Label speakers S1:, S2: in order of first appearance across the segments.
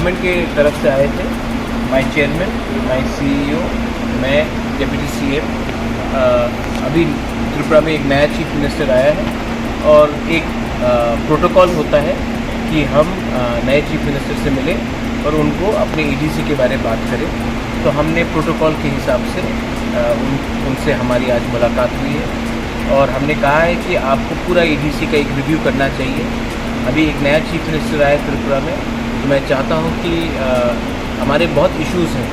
S1: Government के तरफ से आए थे। माय चेयरमैन, माय सीईओ, मैं डिप्टी सीएम। अभी त्रिपुरा में एक नया चीफ मिनिस्टर आया है और एक प्रोटोकॉल होता है कि हम नए चीफ मिनिस्टर से मिलें और उनको अपने ईडीसी के बारे में बात करें। तो हमने प्रोटोकॉल के हिसाब से उनसे हमारी आज मुलाकात हुई है और हमने कहा है कि आपको पूरा ईडीसी का एक रिव्यू करना चाहिए। अभी एक नया चीफ मिनिस्टर आया त्रिपुरा में, तो मैं चाहता हूँ कि हमारे बहुत इश्यूज़ हैं,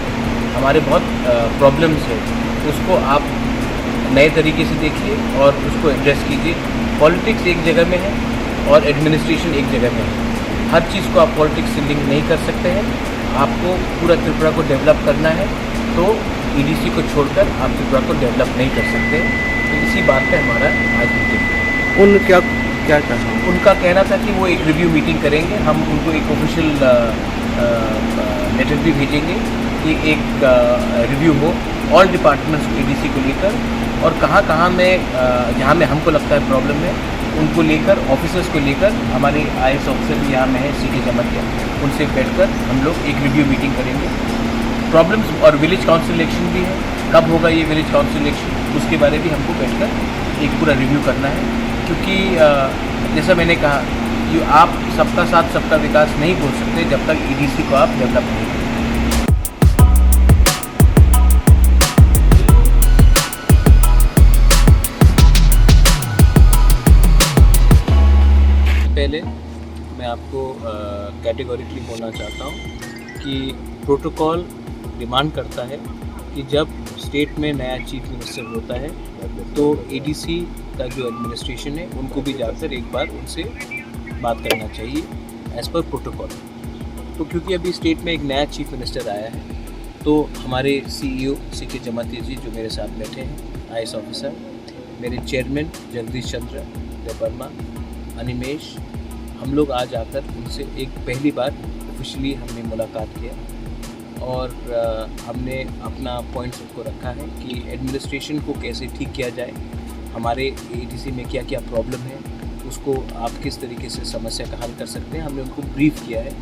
S1: हमारे बहुत प्रॉब्लम्स हैं, उसको आप नए तरीके से देखिए और उसको एड्रेस कीजिए। पॉलिटिक्स एक जगह में है और एडमिनिस्ट्रेशन एक जगह में है। हर चीज़ को आप पॉलिटिक्स से लिंक नहीं कर सकते हैं। आपको पूरा त्रिपुरा को डेवलप करना है तो ईडीसी को छोड़कर आप त्रिपुरा को डेवलप नहीं कर सकते। तो इसी बात पे हमारा आज मीटिंग।
S2: क्या कहा?
S1: उनका कहना था कि वो एक रिव्यू मीटिंग करेंगे। हम उनको एक ऑफिशियल लेटर भी भेजेंगे कि एक रिव्यू हो ऑल डिपार्टमेंट्स ईडीसी को लेकर और कहाँ में जहाँ में हमको लगता है प्रॉब्लम है उनको लेकर, ऑफिसर्स को लेकर। हमारे आईएएस ऑफिसर भी यहाँ में है सीके जमतिया, उनसे बैठकर हम लोग एक रिव्यू मीटिंग करेंगे। प्रॉब्लम्स और विलेज काउंसिल इलेक्शन भी है, कब होगा ये विलेज काउंसिल इलेक्शन, उसके बारे में हमको बैठकर एक पूरा रिव्यू करना है। क्योंकि जैसा मैंने कहा कि आप सबका साथ सबका विकास नहीं बोल सकते जब तक ईडीसी को आप डेवलप नहीं करें। पहले मैं आपको कैटेगोरिकली बोलना चाहता हूँ कि प्रोटोकॉल डिमांड करता है कि जब स्टेट में नया चीफ मिनिस्टर होता है तो एडीसी का जो एडमिनिस्ट्रेशन है उनको भी जाकर एक बार उनसे बात करना चाहिए एज़ पर प्रोटोकॉल। तो क्योंकि अभी स्टेट में एक नया चीफ मिनिस्टर आया है तो हमारे सीईओ सीके जमतिया जी जो मेरे साथ बैठे हैं, आईएएस ऑफिसर, मेरे चेयरमैन जगदीश चंद्र देवर्मा, अनिमेश, हम लोग आज आकर उनसे एक पहली बार ऑफिशियली हमने मुलाकात किया और हमने अपना पॉइंट्स उनको रखा है कि एडमिनिस्ट्रेशन को कैसे ठीक किया जाए, हमारे एडीसी में क्या क्या प्रॉब्लम है, उसको आप किस तरीके से समस्या का हल कर सकते हैं। हमने उनको ब्रीफ किया है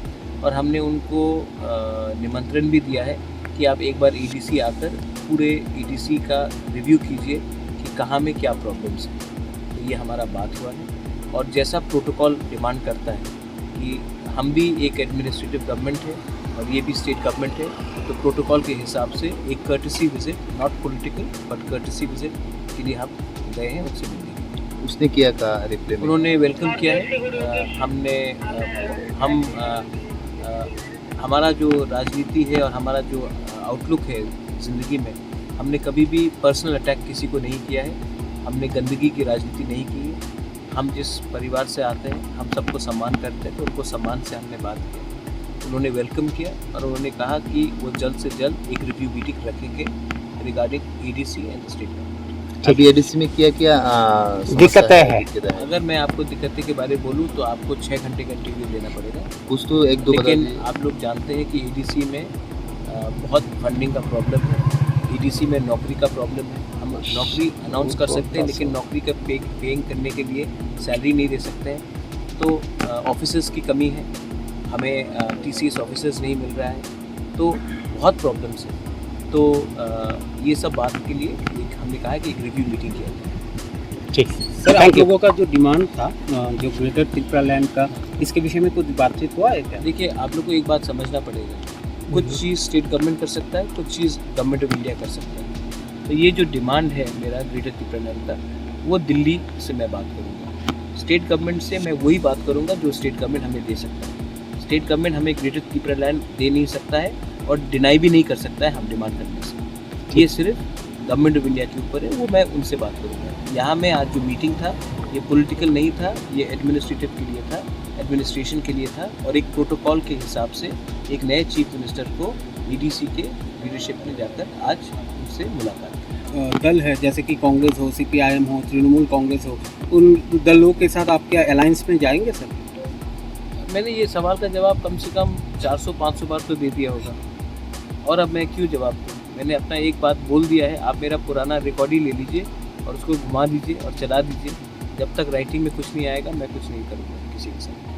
S1: और हमने उनको निमंत्रण भी दिया है कि आप एक बार ईडीसी आकर पूरे ईडीसी का रिव्यू कीजिए कि कहाँ में क्या प्रॉब्लम्स हैं। तो ये हमारा बात हुआ है और जैसा प्रोटोकॉल डिमांड करता है कि हम भी एक एडमिनिस्ट्रेटिव गवर्नमेंट है और ये भी स्टेट गवर्नमेंट है, तो प्रोटोकॉल के हिसाब से एक courtesy visit, not political but courtesy visit के लिए हम गए हैं, उनसे मिलने।
S2: उसने किया का रिप्लाई?
S1: उन्होंने वेलकम किया है। हमारा जो राजनीति है और हमारा जो आउटलुक है ज़िंदगी में, हमने कभी भी पर्सनल अटैक किसी को नहीं किया है, हमने गंदगी की राजनीति नहीं की है। हम जिस परिवार से आते हैं हम सबको सम्मान करते हैं, तो उनको सम्मान से हमने बात की। उन्होंने वेलकम किया और उन्होंने कहा कि वो जल्द से जल्द एक रिव्यू मीटिंग रखेंगे रिगार्डिंग ईडीसी एंड स्टेट।
S2: अभी एडीसी में क्या
S3: दिक्कतें हैं?
S1: अगर मैं आपको दिक्कतें के बारे में बोलूँ तो आपको 6 घंटे का इंटरव्यू लेना पड़ेगा।
S2: कुछ तो एक दो,
S1: लेकिन आप लोग जानते हैं कि ईडीसी में बहुत फंडिंग का प्रॉब्लम है, ईडीसी में नौकरी का प्रॉब्लम है। हम नौकरी अनाउंस कर सकते हैं लेकिन नौकरी का पेइंग करने के लिए सैलरी नहीं दे सकते हैं। तो ऑफिसर्स की कमी है, हमें टीसीएस ऑफिसर्स नहीं मिल रहा है, तो बहुत प्रॉब्लम्स हैं। तो ये सब बात के लिए हमने कहा है कि एक रिव्यू मीटिंग किया जाए।
S3: ठीक सर, आप लोगों का जो डिमांड था जो ग्रेटर त्रिपुरा लैंड का, इसके विषय में कुछ बातचीत हुआ है क्या?
S1: देखिए, आप लोग को एक बात समझना पड़ेगा, कुछ चीज़ स्टेट गवर्नमेंट कर सकता है, कुछ चीज़ गवर्नमेंट ऑफ इंडिया कर सकता है। तो ये जो डिमांड है मेरा ग्रेटर त्रिपुरा लैंड का, वो दिल्ली से मैं बात करूँगा। स्टेट गवर्नमेंट से मैं वही बात करूँगा जो स्टेट गवर्नमेंट हमें दे सकता है। स्टेट गवर्नमेंट हमें ग्रेटर त्रिपुरा लैंड दे नहीं सकता है और डिनाई भी नहीं कर सकता है हम डिमांड करने से। ये सिर्फ गवर्नमेंट ऑफ इंडिया के ऊपर है, वो मैं उनसे बात करूँगा। यहाँ में आज जो मीटिंग था ये पॉलिटिकल नहीं था, ये एडमिनिस्ट्रेटिव के लिए था, एडमिनिस्ट्रेशन के लिए था और एक प्रोटोकॉल के हिसाब से एक नए चीफ मिनिस्टर को ईडीसी के लीडरशिप में जाकर आज उनसे मुलाकात की।
S3: दल है जैसे कि कांग्रेस हो, सीपीआईएम हो, तृणमूल कांग्रेस हो, उन दलों के साथ आप क्या अलायंस में जाएंगे सर?
S1: मैंने ये सवाल का जवाब कम से कम 400-500 बार तो दे दिया होगा और अब मैं क्यों जवाब दूँ? मैंने अपना एक बात बोल दिया है। आप मेरा पुराना रिकॉर्ड ही ले लीजिए और उसको घुमा दीजिए और चला दीजिए। जब तक राइटिंग में कुछ नहीं आएगा मैं कुछ नहीं करूँगा किसी के साथ।